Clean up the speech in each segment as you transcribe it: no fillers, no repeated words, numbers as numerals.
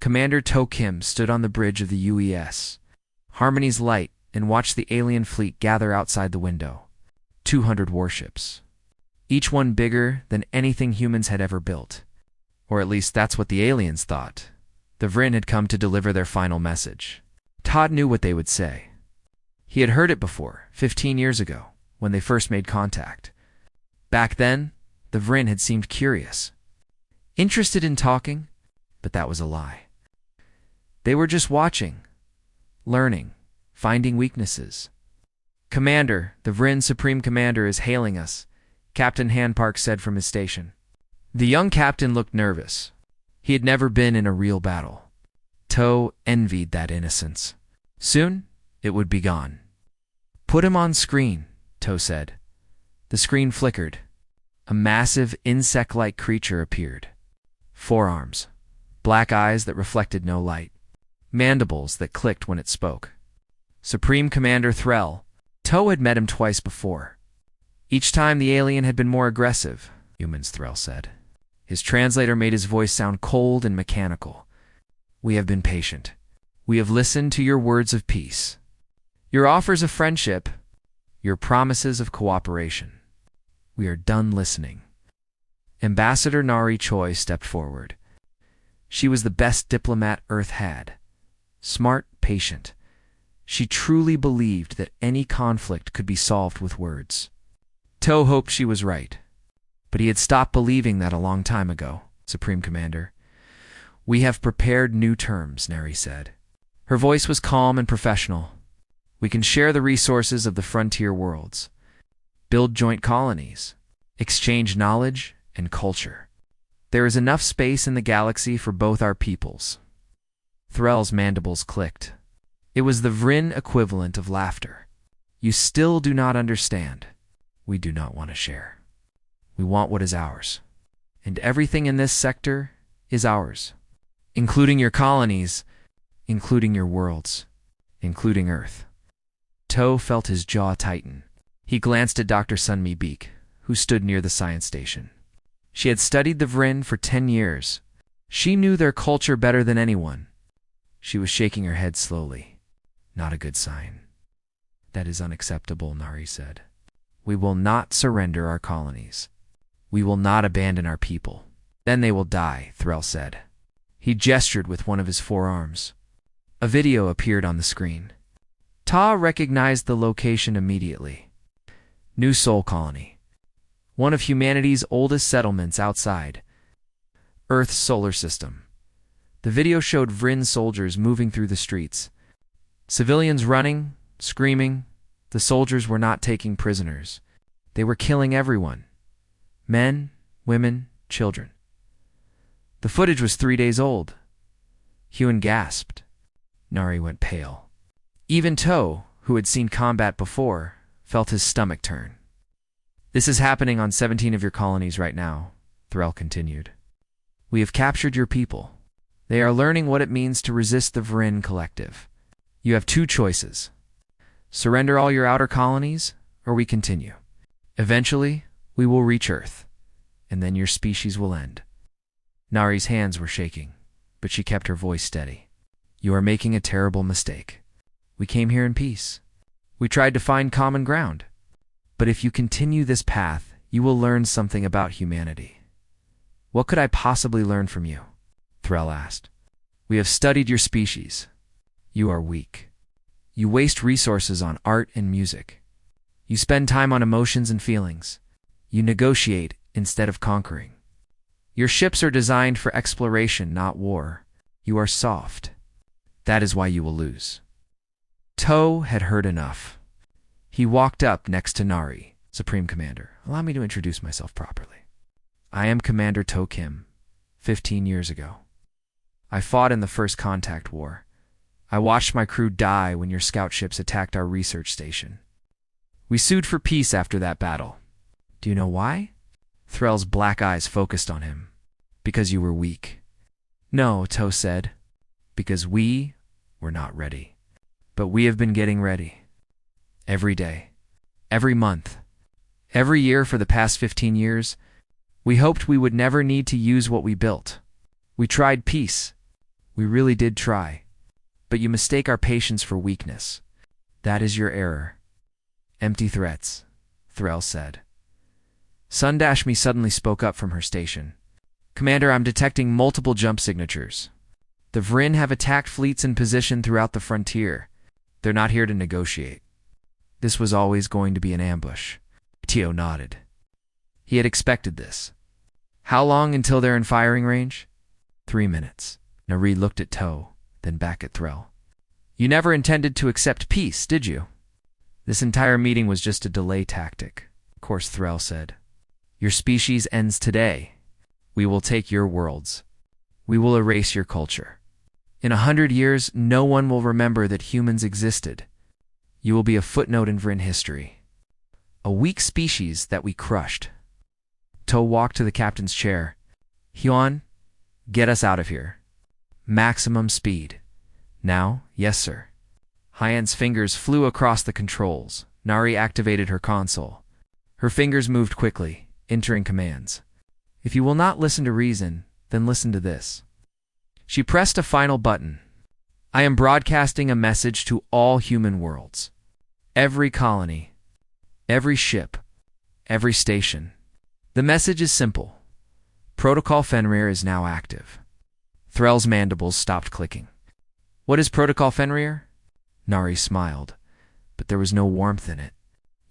Commander To Kim stood on the bridge of the UES, Harmony's light, and watched the alien fleet gather outside the window. 200 warships. Each one bigger than anything humans had ever built. Or at least that's what the aliens thought. The Vryn had come to deliver their final message. Todd knew what they would say. He had heard it before, 15 years ago, when they first made contact. Back then, the Vryn had seemed curious, interested in talking, but that was a lie. They were just watching, learning, finding weaknesses. "Commander, the Vryn Supreme Commander is hailing us," Captain Hanpark said from his station. The young captain looked nervous. He had never been in a real battle. To envied that innocence. Soon, it would be gone. "Put him on screen," To said. The screen flickered. A massive, insect-like creature appeared. Forearms, black eyes that reflected no light, mandibles that clicked when it spoke. Supreme Commander Threll. To had met him twice before. Each time the alien had been more aggressive, humans, Threll said. His translator made his voice sound cold and mechanical. "We have been patient. We have listened to your words of peace, your offers of friendship, your promises of cooperation. We are done listening." Ambassador Nari Choi stepped forward. She was the best diplomat Earth had. Smart, patient. She truly believed that any conflict could be solved with words. To hoped she was right, but he had stopped believing that a long time ago. "Supreme Commander, we have prepared new terms," Nari said. Her voice was calm and professional. "We can share the resources of the frontier worlds, build joint colonies, exchange knowledge and culture. There is enough space in the galaxy for both our peoples." Threll's mandibles clicked. It was the Vryn equivalent of laughter. "You still do not understand. We do not want to share. We want what is ours. And everything in this sector is ours, including your colonies, including your worlds, including Earth." To felt his jaw tighten. He glanced at Dr. Sunmi Beek, who stood near the science station. She had studied the Vryn for 10 years. She knew their culture better than anyone. She was shaking her head slowly. "Not a good sign." "That is unacceptable," Nari said. "We will not surrender our colonies. We will not abandon our people. Then they will die," Threll said. He gestured with one of his forearms. A video appeared on the screen. Ta recognized the location immediately. New Sol Colony. One of humanity's oldest settlements outside Earth's solar system. The video showed Vryn soldiers moving through the streets. Civilians running, screaming. The soldiers were not taking prisoners. They were killing everyone. Men, women, children. The footage was 3 days old. Huan gasped. Nari went pale. Even To, who had seen combat before, felt his stomach turn. "This is happening on 17 of your colonies right now," Threll continued. "We have captured your people. They are learning what it means to resist the Vryn collective. You have 2 choices. Surrender all your outer colonies, or we continue. Eventually, we will reach Earth, and then your species will end." Nari's hands were shaking, but she kept her voice steady. "You are making a terrible mistake. We came here in peace. We tried to find common ground. But if you continue this path, you will learn something about humanity." "What could I possibly learn from you?" Threll asked. "We have studied your species. You are weak. You waste resources on art and music. You spend time on emotions and feelings. You negotiate instead of conquering. Your ships are designed for exploration, not war. You are soft. That is why you will lose." To had heard enough. He walked up next to Nari. "Supreme Commander, allow me to introduce myself properly. I am Commander To Kim, 15 years ago. I fought in the First Contact War. I watched my crew die when your scout ships attacked our research station. We sued for peace after that battle. Do you know why?" Threll's black eyes focused on him. "Because you were weak." "No," To said. "Because we were not ready. But we have been getting ready. Every day, every month, every year for the past 15 years, we hoped we would never need to use what we built. We tried peace. We really did try. But you mistake our patience for weakness. That is your error. Empty threats, Threll said. Sundashmi suddenly spoke up from her station. Commander, I'm detecting multiple jump signatures. The Vryn have attacked fleets in position throughout the frontier. They're not here to negotiate. This was always going to be an ambush. Tio nodded. He had expected this. How long until they're in firing range? 3 minutes. Nari looked at Tow, then back at Threll. You never intended to accept peace, did you? This entire meeting was just a delay tactic, of course, Threll said. Your species ends today. We will take your worlds. We will erase your culture. In 100 years, no one will remember that humans existed. You will be a footnote in Vryn history. A weak species that we crushed. Tow walked to the captain's chair. Hyun, get us out of here. Maximum speed. Now, yes, sir. Hyan's fingers flew across the controls. Nari activated her console. Her fingers moved quickly, entering commands. If you will not listen to reason, then listen to this. She pressed a final button. I am broadcasting a message to all human worlds. Every colony. Every ship. Every station. The message is simple. Protocol Fenrir is now active. Threll's mandibles stopped clicking. What is Protocol Fenrir? Nari smiled, but there was no warmth in it.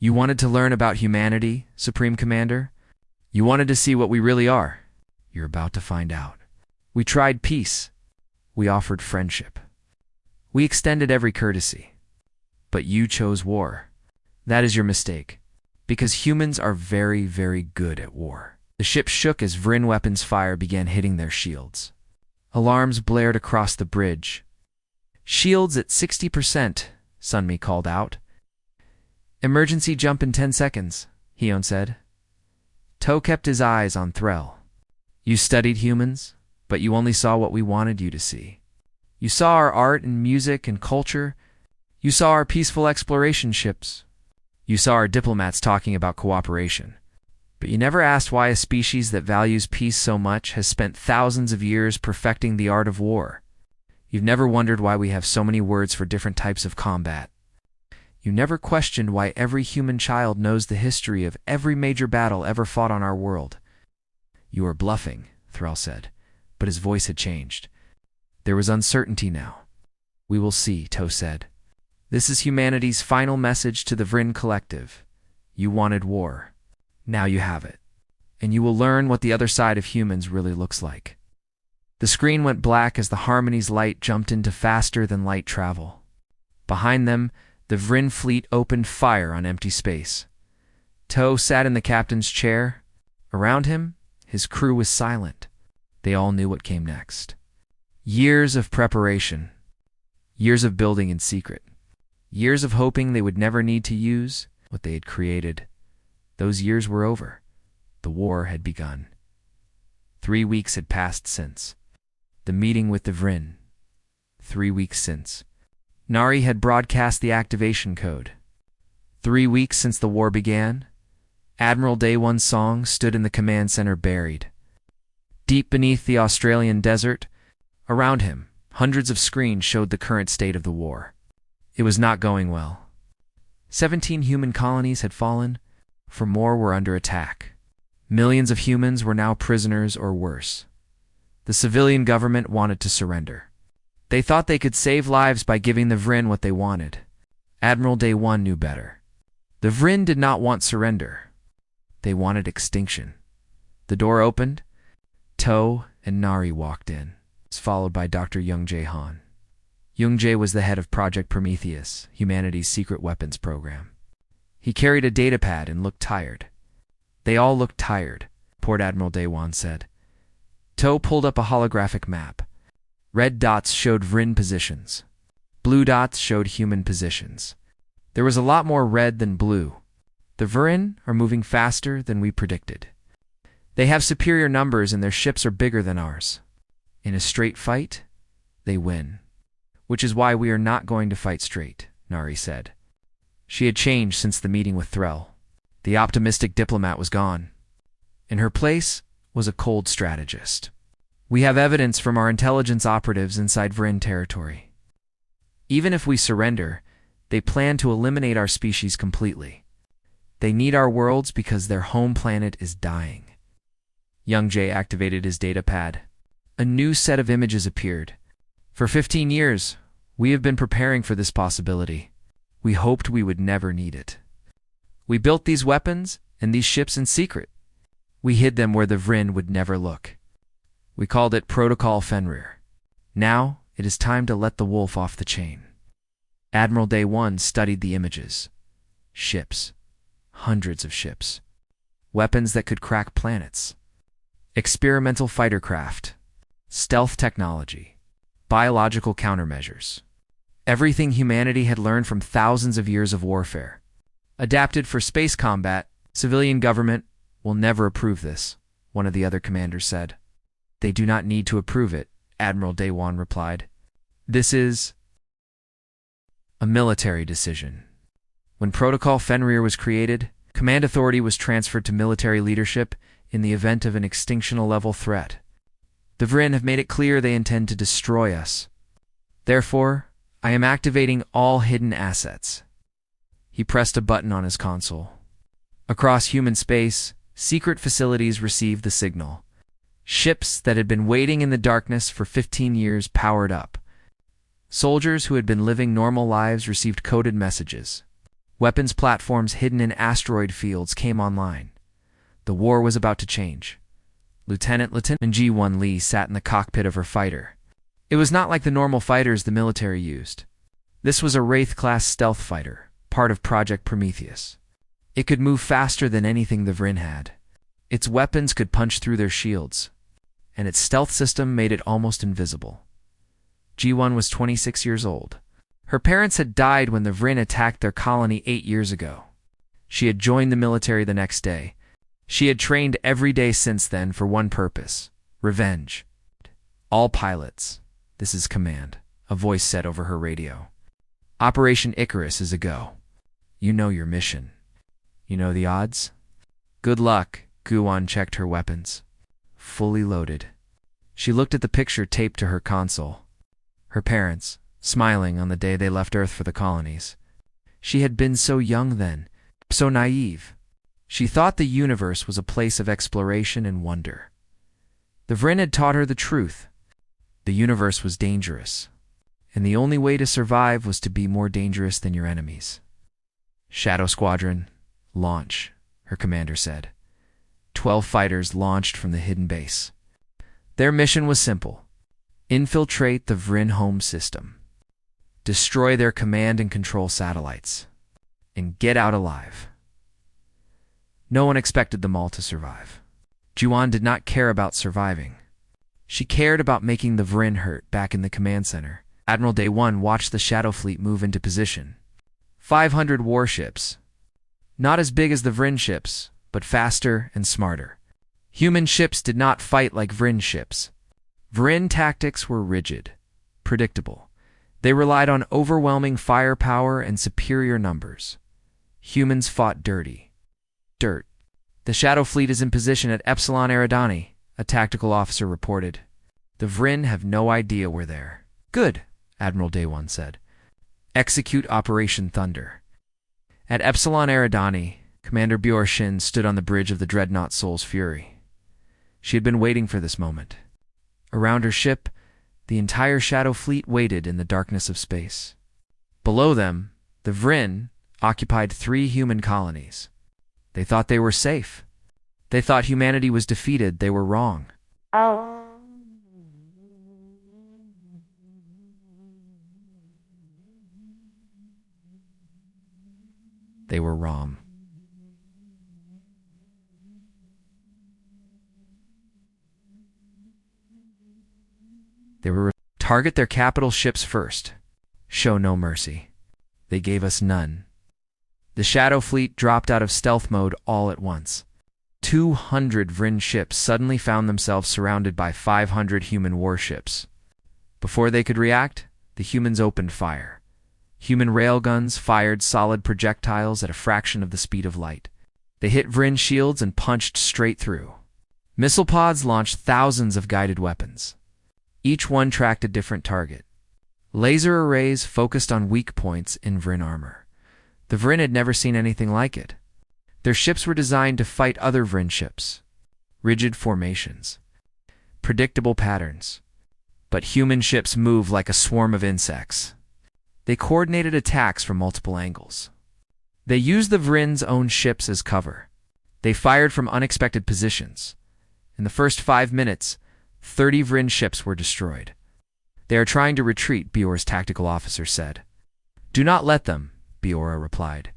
You wanted to learn about humanity, Supreme Commander? You wanted to see what we really are? You're about to find out. We tried peace. We offered friendship. We extended every courtesy. But you chose war. That is your mistake. Because humans are very, very good at war. The ship shook as Vryn weapons fire began hitting their shields. Alarms blared across the bridge. Shields at 60%, Sunmi called out. Emergency jump in 10 seconds, Hyun said. Tow kept his eyes on Threll. You studied humans, but you only saw what we wanted you to see. You saw our art and music and culture. You saw our peaceful exploration ships. You saw our diplomats talking about cooperation. But you never asked why a species that values peace so much has spent thousands of years perfecting the art of war. You've never wondered why we have so many words for different types of combat. You never questioned why every human child knows the history of every major battle ever fought on our world. You are bluffing, Threll said, but his voice had changed. There was uncertainty now. We will see, Tow said. This is humanity's final message to the Vryn Collective. You wanted war. Now you have it. And you will learn what the other side of humans really looks like. The screen went black as the Harmony's light jumped into faster-than-light travel. Behind them, the Vryn fleet opened fire on empty space. Tow sat in the captain's chair. Around him, his crew was silent. They all knew what came next. Years of preparation. Years of building in secret. Years of hoping they would never need to use what they had created. Those years were over. The war had begun. 3 weeks had passed since. The meeting with the Vryn. 3 weeks since. Nari had broadcast the activation code. 3 weeks since the war began. Admiral Day One's song stood in the command center buried. Deep beneath the Australian desert, around him, hundreds of screens showed the current state of the war. It was not going well. 17 human colonies had fallen, for more were under attack. Millions of humans were now prisoners or worse. The civilian government wanted to surrender. They thought they could save lives by giving the Vryn what they wanted. Admiral Day One knew better. The Vryn did not want surrender. They wanted extinction. The door opened. Tow and Nari walked in, followed by Dr. Young-Jae Han. Young-Jae was the head of Project Prometheus, humanity's secret weapons program. He carried a datapad and looked tired. They all looked tired, Port Admiral Daewon said. Tow pulled up a holographic map. Red dots showed Vryn positions. Blue dots showed human positions. There was a lot more red than blue. The Vryn are moving faster than we predicted. They have superior numbers and their ships are bigger than ours. In a straight fight, they win. Which is why we are not going to fight straight, Nari said. She had changed since the meeting with Threll. The optimistic diplomat was gone. In her place was a cold strategist. We have evidence from our intelligence operatives inside Vryn territory. Even if we surrender, they plan to eliminate our species completely. They need our worlds because their home planet is dying. Young Jay activated his data pad. A new set of images appeared. For 15 years, we have been preparing for this possibility. We hoped we would never need it. We built these weapons and these ships in secret. We hid them where the Vryn would never look. We called it Protocol Fenrir. Now, it is time to let the wolf off the chain. Admiral Day 1 studied the images. Ships. Hundreds of ships. Weapons that could crack planets. Experimental fighter craft. Stealth technology. Biological countermeasures. Everything humanity had learned from thousands of years of warfare. Adapted for space combat, civilian government will never approve this, one of the other commanders said. They do not need to approve it, Admiral Day 1 replied. This is a military decision. When Protocol Fenrir was created, command authority was transferred to military leadership in the event of an extinction-level threat. The Vryn have made it clear they intend to destroy us. Therefore, I am activating all hidden assets. He pressed a button on his console. Across human space, secret facilities received the signal. Ships that had been waiting in the darkness for 15 years powered up. Soldiers who had been living normal lives received coded messages. Weapons platforms hidden in asteroid fields came online. The war was about to change. Lieutenant G1 Lee sat in the cockpit of her fighter. It was not like the normal fighters the military used. This was a Wraith-class stealth fighter, part of Project Prometheus. It could move faster than anything the Vryn had. Its weapons could punch through their shields, and its stealth system made it almost invisible. G1 was 26 years old. Her parents had died when the Vryn attacked their colony 8 years ago. She had joined the military the next day. She had trained every day since then for one purpose: revenge. All pilots, this is command, a voice said over her radio. Operation Icarus is a go. You know your mission. You know the odds? Good luck, Guan checked her weapons. Fully loaded. She looked at the picture taped to her console. Her parents, smiling on the day they left Earth for the colonies. She had been so young then, so naive. She thought the universe was a place of exploration and wonder. The Vryn had taught her the truth. The universe was dangerous, and the only way to survive was to be more dangerous than your enemies. Shadow Squadron, launch, her commander said. 12 fighters launched from the hidden base. Their mission was simple: infiltrate the Vryn home system, destroy their command and control satellites, and get out alive. No one expected them all to survive. Juan did not care about surviving. She cared about making the Vryn hurt back in the command center. Admiral Day 1 watched the Shadow Fleet move into position. 500 warships. Not as big as the Vryn ships, but faster and smarter. Human ships did not fight like Vryn ships. Vryn tactics were rigid, predictable. They relied on overwhelming firepower and superior numbers. Humans fought dirty. Dirt. The Shadow Fleet is in position at Epsilon Eridani, a tactical officer reported. The Vryn have no idea we're there. Good, Admiral Day 1 said. Execute Operation Thunder. At Epsilon Eridani, Commander Bjorshin stood on the bridge of the dreadnought Soul's Fury. She had been waiting for this moment. Around her ship, the entire Shadow Fleet waited in the darkness of space. Below them, the Vryn occupied 3 human colonies. They thought they were safe. They thought humanity was defeated. They were wrong. They were wrong. They were target their capital ships first. Show no mercy. They gave us none. The Shadow Fleet dropped out of stealth mode all at once. 200 Vryn ships suddenly found themselves surrounded by 500 human warships. Before they could react, the humans opened fire. Human railguns fired solid projectiles at a fraction of the speed of light. They hit Vryn shields and punched straight through. Missile pods launched thousands of guided weapons. Each one tracked a different target. Laser arrays focused on weak points in Vryn armor. The Vryn had never seen anything like it. Their ships were designed to fight other Vryn ships. Rigid formations. Predictable patterns. But human ships move like a swarm of insects. They coordinated attacks from multiple angles. They used the Vryn's own ships as cover. They fired from unexpected positions. In the first 5 minutes, 30 Vryn ships were destroyed. They are trying to retreat, Bjor's tactical officer said. Do not let them, Bjora replied.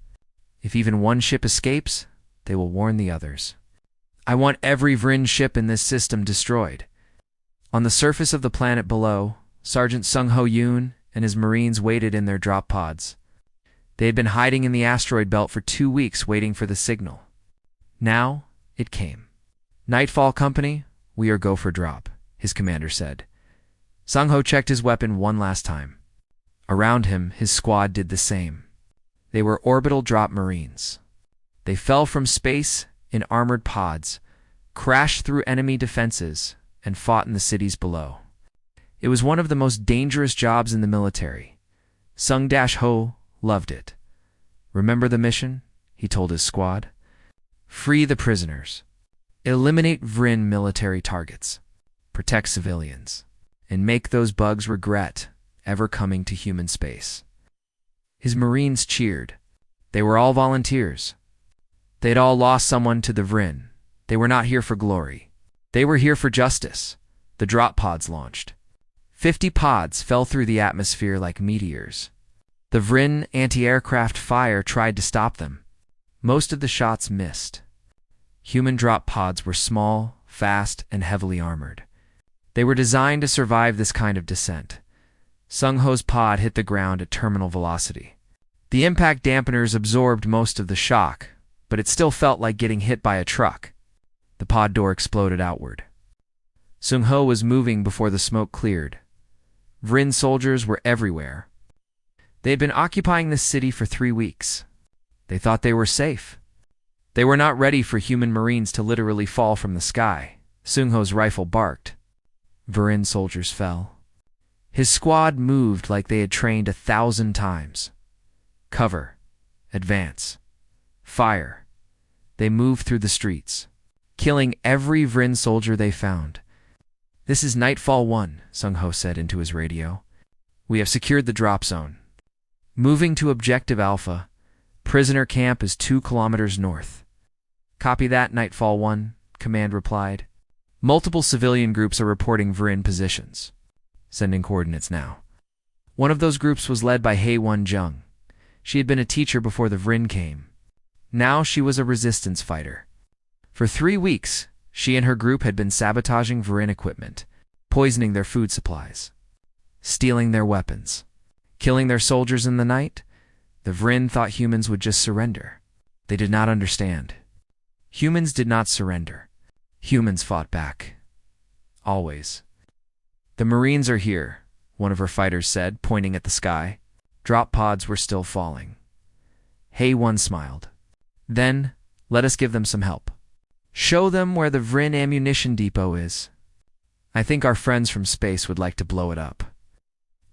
If even one ship escapes, they will warn the others. I want every Vryn ship in this system destroyed. On the surface of the planet below, Sergeant Sung Ho Yoon and his Marines waited in their drop pods. They had been hiding in the asteroid belt for 2 weeks waiting for the signal. Now, it came. Nightfall Company, we are go for drop, his commander said. Sung Ho checked his weapon one last time. Around him, his squad did the same. They were orbital drop Marines. They fell from space in armored pods, crashed through enemy defenses, and fought in the cities below. It was one of the most dangerous jobs in the military. Sung Ho loved it. Remember the mission? He told his squad. Free the prisoners. Eliminate Vryn military targets. Protect civilians. And make those bugs regret ever coming to human space. His Marines cheered. They were all volunteers. They'd all lost someone to the Vryn. They were not here for glory. They were here for justice. The drop pods launched. 50 pods fell through the atmosphere like meteors. The Vryn anti-aircraft fire tried to stop them. Most of the shots missed. Human drop pods were small, fast, and heavily armored. They were designed to survive this kind of descent. Sung Ho's pod hit the ground at terminal velocity. The impact dampeners absorbed most of the shock, but it still felt like getting hit by a truck. The pod door exploded outward. Sung Ho was moving before the smoke cleared. Vryn soldiers were everywhere. They had been occupying the city for 3 weeks. They thought they were safe. They were not ready for human Marines to literally fall from the sky. Sung Ho's rifle barked. Vryn soldiers fell. His squad moved like they had trained 1,000 times. Cover. Advance. Fire. They moved through the streets, killing every Vryn soldier they found. This is Nightfall 1, Sung Ho said into his radio. We have secured the drop zone. Moving to Objective Alpha. Prisoner camp is 2 kilometers north. Copy that, Nightfall 1, Command replied. Multiple civilian groups are reporting Vryn positions. Sending coordinates now. One of those groups was led by Hae-Won Jung. She had been a teacher before the Vryn came. Now she was a resistance fighter. For 3 weeks, she and her group had been sabotaging Vryn equipment, poisoning their food supplies, stealing their weapons, killing their soldiers in the night. The Vryn thought humans would just surrender. They did not understand. Humans did not surrender. Humans fought back. Always. The Marines are here, one of her fighters said, pointing at the sky. Drop pods were still falling. Hae-Won smiled. Then, let us give them some help. Show them where the Vryn ammunition depot is. I think our friends from space would like to blow it up.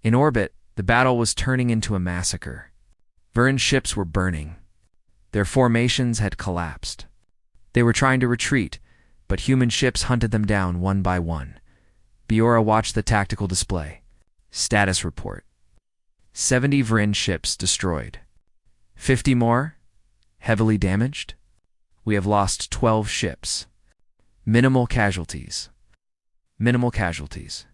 In orbit, the battle was turning into a massacre. Vryn ships were burning. Their formations had collapsed. They were trying to retreat, but human ships hunted them down one by one. Bjora watched the tactical display. Status report. 70 Vryn ships destroyed. 50 more? Heavily damaged? We have lost 12 ships. Minimal casualties. Minimal casualties.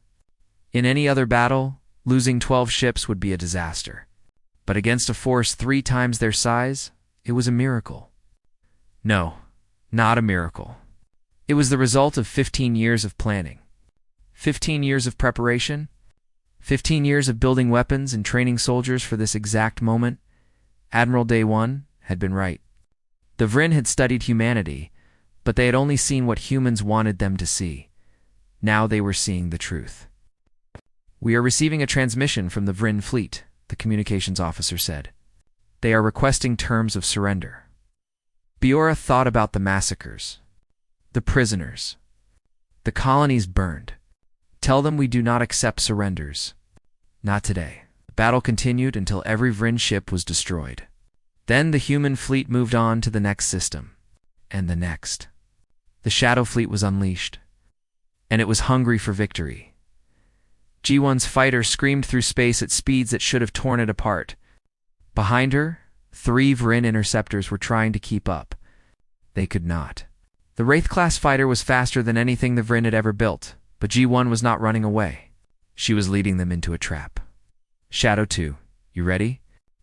In any other battle, losing 12 ships would be a disaster. But against a force 3 times their size, it was a miracle. No, not a miracle. It was the result of 15 years of planning. 15 years of preparation. 15 years of building weapons and training soldiers for this exact moment. Admiral Day 1 had been right. The Vryn had studied humanity, but they had only seen what humans wanted them to see. Now they were seeing the truth. We are receiving a transmission from the Vryn fleet, the communications officer said. They are requesting terms of surrender. Bjora thought about the massacres, the prisoners, The colonies burned. Tell them we do not accept surrenders. Not today. The battle continued until every Vryn ship was destroyed. Then the human fleet moved on to the next system. And the next. The Shadow Fleet was unleashed. And it was hungry for victory. G1's fighter screamed through space at speeds that should have torn it apart. Behind her, 3 Vryn interceptors were trying to keep up. They could not. The Wraith-class fighter was faster than anything the Vryn had ever built, but G1 was not running away. She was leading them into a trap. Shadow 2, you ready?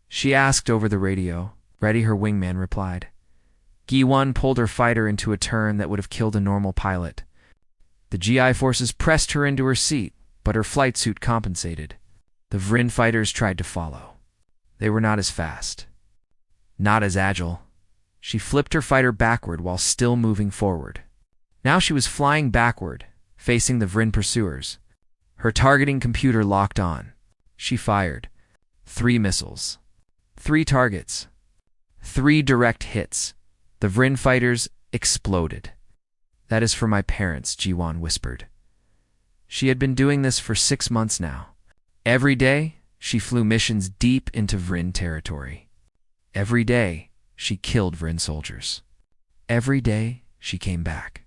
She asked over the radio. Ready, her wingman replied. G1 pulled her fighter into a turn that would have killed a normal pilot. The GI forces pressed her into her seat, but her flight suit compensated. The Vryn fighters tried to follow. They were not as fast. Not as agile. She flipped her fighter backward while still moving forward. Now she was flying backward, facing the Vryn pursuers. Her targeting computer locked on. She fired. 3 missiles. 3 targets. 3 direct hits. The Vryn fighters exploded. That is for my parents, G1 whispered. She had been doing this for 6 months now. Every day, she flew missions deep into Vryn territory. Every day, she killed Vryn soldiers. Every day, she came back.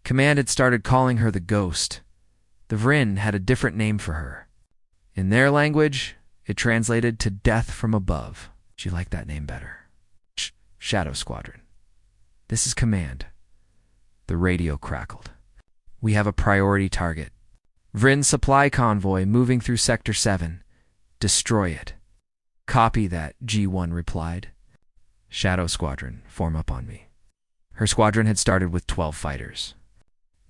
Command had started calling her the Ghost. The Vryn had a different name for her. In their language, it translated to Death from Above. She liked that name better. Shadow Squadron. This is Command. The radio crackled. We have a priority target. Vryn supply convoy moving through Sector 7. Destroy it. Copy that, G1 replied. Shadow Squadron, form up on me. Her squadron had started with 12 fighters.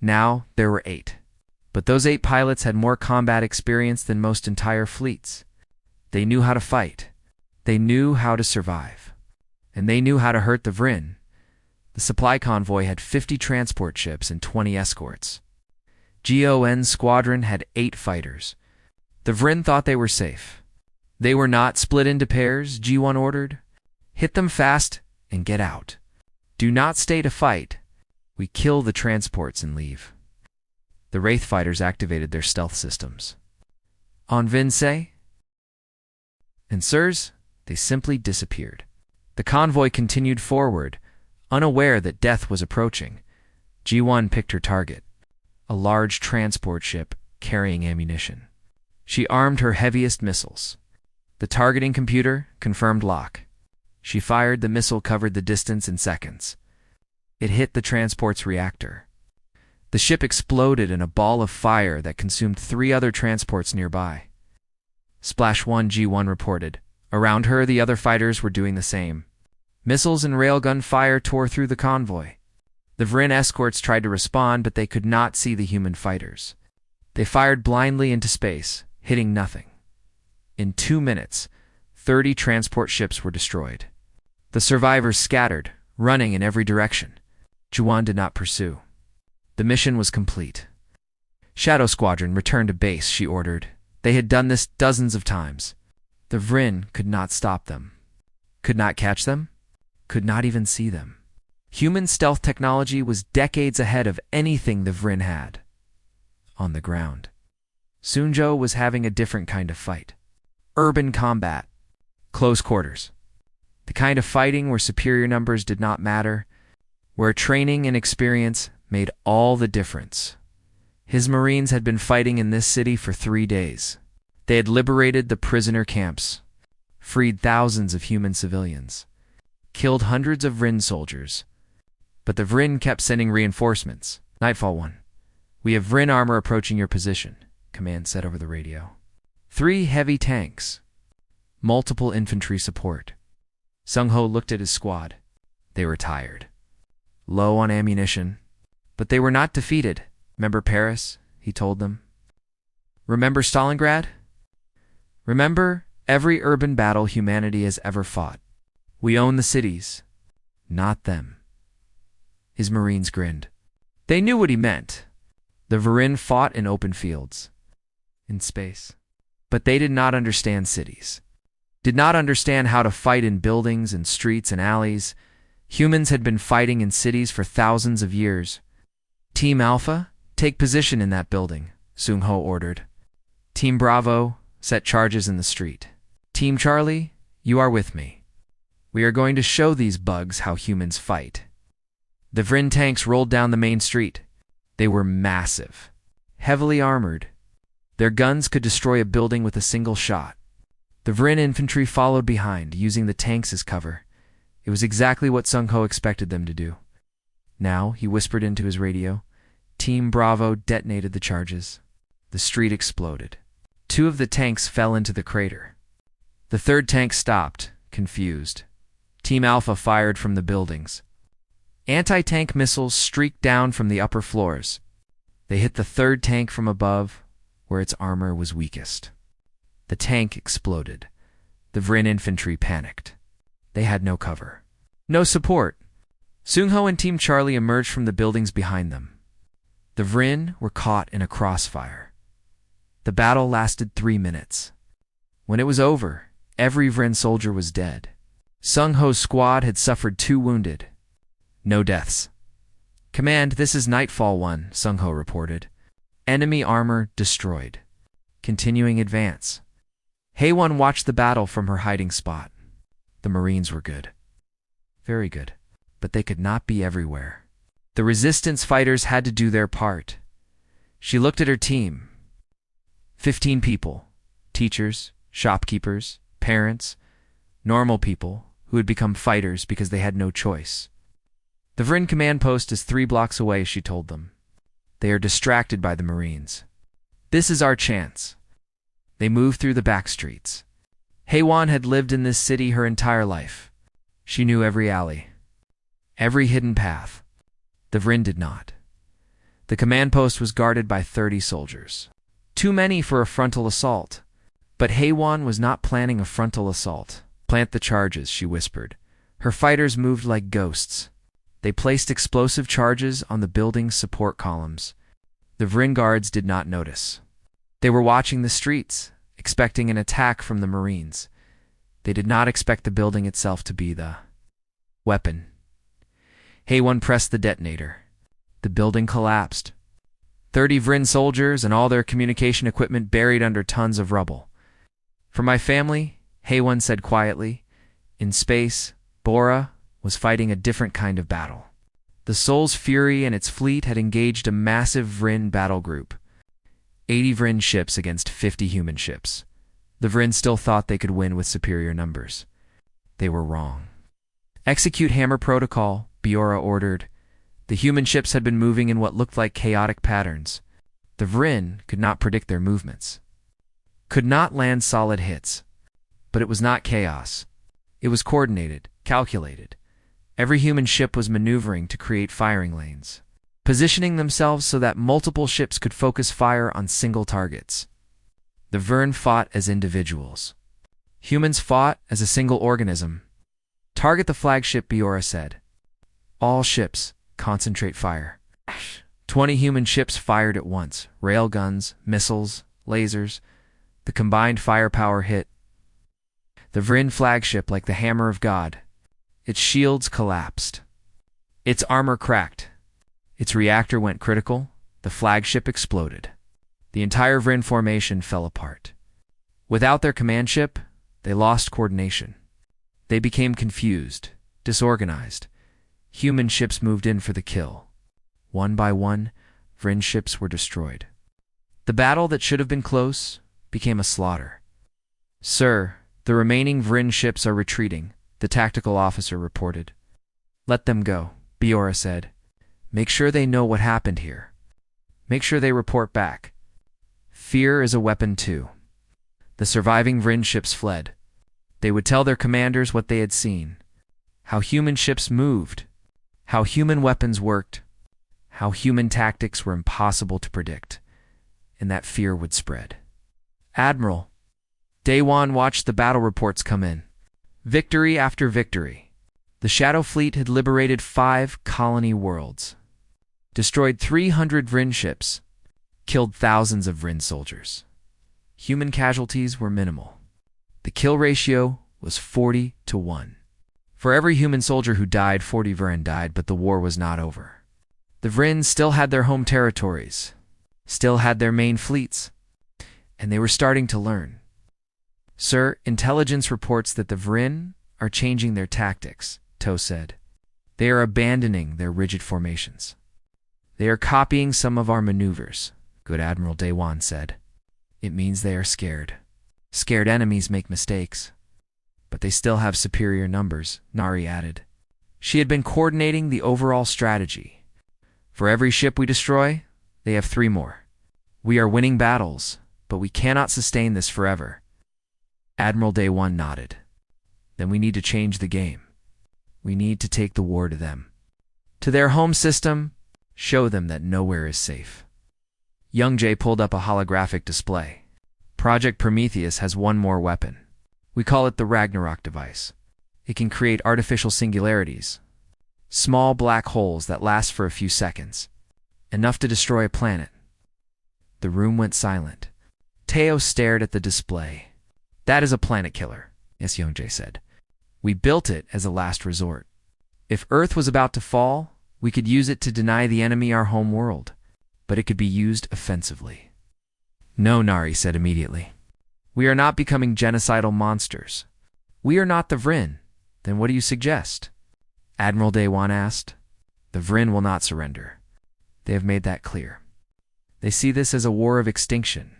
Now there were 8. But those 8 pilots had more combat experience than most entire fleets. They knew how to fight. They knew how to survive. And they knew how to hurt the Vryn. The supply convoy had 50 transport ships and 20 escorts. GON's squadron had 8 fighters. The Vryn thought they were safe. They were not split into pairs, G1 ordered. Hit them fast and get out. Do not stay to fight. We kill the transports and leave. The Wraith fighters activated their stealth systems. En Vince? And sirs, they simply disappeared. The convoy continued forward, unaware that death was approaching. G1 picked her target, a large transport ship carrying ammunition. She armed her heaviest missiles. The targeting computer confirmed lock. She fired. The missile covered the distance in seconds. It hit the transport's reactor. The ship exploded in a ball of fire that consumed 3 other transports nearby. Splash 1, G1 reported. Around her, the other fighters were doing the same. Missiles and railgun fire tore through the convoy. The Vryn escorts tried to respond, but they could not see the human fighters. They fired blindly into space, hitting nothing. In 2 minutes, 30 transport ships were destroyed. The survivors scattered, running in every direction. G1 did not pursue. The mission was complete. Shadow Squadron, return to base, she ordered. They had done this dozens of times. The Vryn could not stop them. Could not catch them. Could not even see them. Human stealth technology was decades ahead of anything the Vryn had. On the ground, Sunjo was having a different kind of fight. Urban combat. Close quarters. The kind of fighting where superior numbers did not matter, where training and experience made all the difference. His Marines had been fighting in this city for 3 days. They had liberated the prisoner camps, freed thousands of human civilians, killed hundreds of Vryn soldiers. But the Vryn kept sending reinforcements. Nightfall 1. We have Vryn armor approaching your position, Command said over the radio. 3 heavy tanks. Multiple infantry support. Sung-Ho looked at his squad. They were tired. Low on ammunition. But they were not defeated. Remember Paris? He told them. Remember Stalingrad? Remember every urban battle humanity has ever fought. We own the cities, not them. His Marines grinned. They knew what he meant. The Vryn fought in open fields, in space. But they did not understand cities. Did not understand how to fight in buildings and streets and alleys. Humans had been fighting in cities for thousands of years. Team Alpha, Take position in that building, Sung Ho ordered. Team Bravo, set charges in the street. Team Charlie, you are with me. We are going to show these bugs how humans fight. The Vrin tanks rolled down the main street. They were massive, heavily armored. Their guns could destroy a building with a single shot. The Vrin infantry followed behind, using the tanks as cover. It was exactly what Sung Ho expected them to do. Now, he whispered into his radio, Team Bravo detonated the charges. The street exploded. 2 of the tanks fell into the crater. The 3rd tank stopped, confused. Team Alpha fired from the buildings. Anti-tank missiles streaked down from the upper floors. They hit the 3rd tank from above, where its armor was weakest. The tank exploded. The Vrin infantry panicked. They had no cover. No support. Sung Ho and Team Charlie emerged from the buildings behind them. The Vrin were caught in a crossfire. The battle lasted 3 minutes. When it was over, every Vrin soldier was dead. Sung Ho's squad had suffered 2 wounded. No deaths. Command, this is Nightfall 1, Sung Ho reported. Enemy armor destroyed. Continuing advance. Hae-Won watched the battle from her hiding spot. The Marines were good. Very good. But they could not be everywhere. The resistance fighters had to do their part. She looked at her team. 15 people. Teachers, shopkeepers, parents, normal people who had become fighters because they had no choice. The Vrin command post is 3 blocks away, she told them. They are distracted by the Marines. This is our chance. They moved through the back streets. Hae-Won had lived in this city her entire life. She knew every alley, every hidden path. The Vrin did not. The command post was guarded by 30 soldiers. Too many for a frontal assault. But Hae-Won was not planning a frontal assault. Plant the charges, she whispered. Her fighters moved like ghosts. They placed explosive charges on the building's support columns. The Vrin guards did not notice. They were watching the streets, expecting an attack from the Marines. They did not expect the building itself to be the weapon. Hae-Won pressed the detonator. The building collapsed. 30 Vrin soldiers and all their communication equipment buried under tons of rubble. For my family, Hae-Won said quietly, in space, Bora was fighting a different kind of battle. The Sol's Fury and its fleet had engaged a massive Vrin battle group. 80 Vrin ships against 50 human ships. The Vrin still thought they could win with superior numbers. They were wrong. Execute Hammer Protocol, Biora ordered. The human ships had been moving in what looked like chaotic patterns. The Vrin could not predict their movements. Could not land solid hits. But it was not chaos. It was coordinated, calculated. Every human ship was maneuvering to create firing lanes, positioning themselves so that multiple ships could focus fire on single targets. The Vrin fought as individuals. Humans fought as a single organism. Target the flagship, Biora said. All ships, concentrate fire. 20 human ships fired at once. Railguns, missiles, lasers. The combined firepower hit the Vrin flagship like the hammer of God. Its shields collapsed. Its armor cracked. Its reactor went critical. The flagship exploded. The entire Vrin formation fell apart. Without their command ship, they lost coordination. They became confused, disorganized. Human ships moved in for the kill. One by one, Vrin ships were destroyed. The battle that should have been close became a slaughter. Sir, the remaining Vrin ships are retreating, the tactical officer reported. Let them go, Biora said. Make sure they know what happened here. Make sure they report back. Fear is a weapon too. The surviving Vrin ships fled. They would tell their commanders what they had seen, how human ships moved, how human weapons worked, how human tactics were impossible to predict, and that fear would spread. Admiral, Daewon watched the battle reports come in. Victory after victory. The Shadow Fleet had liberated 5 colony worlds, destroyed 300 Vrin ships, killed thousands of Vrin soldiers. Human casualties were minimal. The kill ratio was 40-1. For every human soldier who died, 40 Vrin died, but the war was not over. The Vryn still had their home territories, still had their main fleets, and they were starting to learn. Sir, intelligence reports that the Vryn are changing their tactics, To said. They are abandoning their rigid formations. They are copying some of our maneuvers, Good Admiral Dewan said. It means they are scared. Scared enemies make mistakes. But they still have superior numbers, Nari added. She had been coordinating the overall strategy. For every ship we destroy, they have 3 more. We are winning battles, but we cannot sustain this forever. Admiral Dewan nodded. Then we need to change the game. We need to take the war to them. To their home system, show them that nowhere is safe. Young-Jae pulled up a holographic display. Project Prometheus has one more weapon. We call it the Ragnarok device. It can create artificial singularities, small black holes that last for a few seconds, enough to destroy a planet. The room went silent. Teo stared at the display. That is a planet killer, yes, Young-Jae said. We built it as a last resort. If Earth was about to fall, we could use it to deny the enemy our home world, but it could be used offensively. No, Nari said immediately. We are not becoming genocidal monsters. We are not the Vryn. Then what do you suggest? Admiral Dewan asked. The Vryn will not surrender. They have made that clear. They see this as a war of extinction.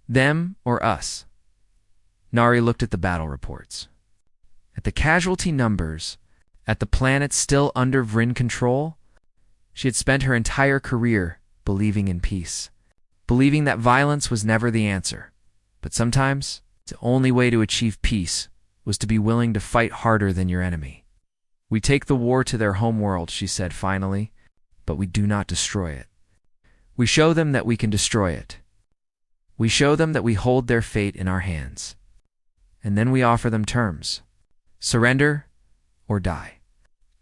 Them or us. Nari looked at the battle reports. At the casualty numbers, at the planets still under Vryn control, she had spent her entire career believing in peace, believing that violence was never the answer. But sometimes, the only way to achieve peace was to be willing to fight harder than your enemy. We take the war to their homeworld, she said finally, but we do not destroy it. We show them that we can destroy it. We show them that we hold their fate in our hands. And then we offer them terms. Surrender or die.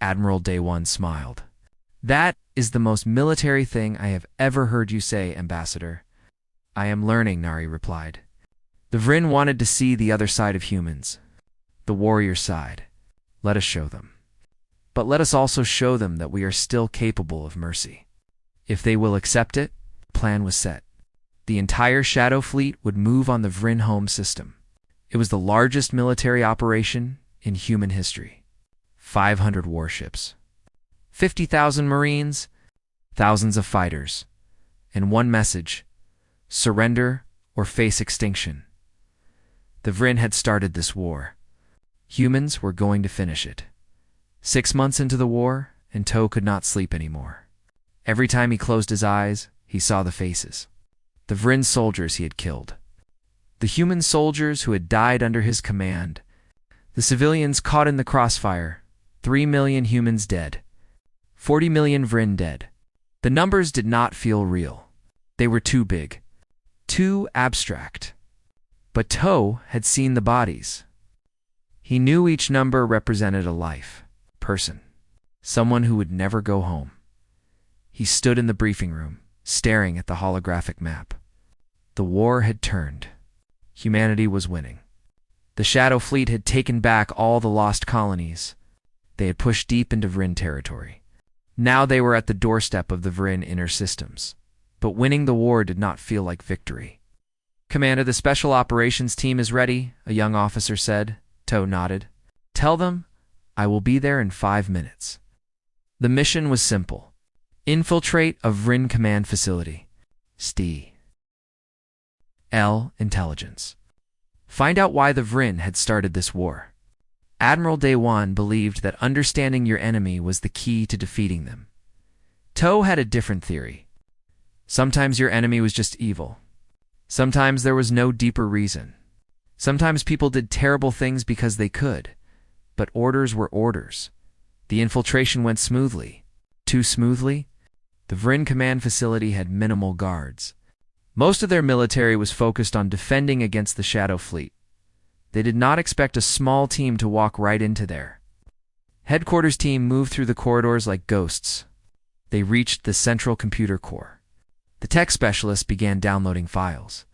Admiral Dewan smiled. That is the most military thing I have ever heard you say, Ambassador. I am learning, Nari replied. The Vryn wanted to see the other side of humans, the warrior side. Let us show them. But let us also show them that we are still capable of mercy. If they will accept it, the plan was set. The entire Shadow Fleet would move on the Vryn home system. It was the largest military operation in human history. 500 warships, 50,000 Marines, thousands of fighters, and one message: surrender or face extinction. The Vryn had started this war. Humans were going to finish it. 6 months into the war, and To could not sleep anymore. Every time he closed his eyes, he saw the faces. The Vryn soldiers he had killed. The human soldiers who had died under his command. The civilians caught in the crossfire. 3 million humans dead. 40 million Vryn dead. The numbers did not feel real. They were too big. Too abstract. But To had seen the bodies. He knew each number represented a life, person, someone who would never go home. He stood in the briefing room, staring at the holographic map. The war had turned. Humanity was winning. The Shadow Fleet had taken back all the lost colonies. They had pushed deep into Vryn territory. Now they were at the doorstep of the Vryn inner systems. But winning the war did not feel like victory. Commander, the Special Operations Team is ready, a young officer said. To nodded. Tell them I will be there in 5 minutes. The mission was simple. Infiltrate a Vryn command facility. St. L. Intelligence. Find out why the Vryn had started this war. Admiral Dewan believed that understanding your enemy was the key to defeating them. To had a different theory. Sometimes your enemy was just evil. Sometimes there was no deeper reason. Sometimes people did terrible things because they could. But orders were orders. The infiltration went smoothly. Too smoothly? The Vryn command facility had minimal guards. Most of their military was focused on defending against the Shadow Fleet. They did not expect a small team to walk right into there. Headquarters team moved through the corridors like ghosts. They reached the central computer core. The tech specialist began downloading files.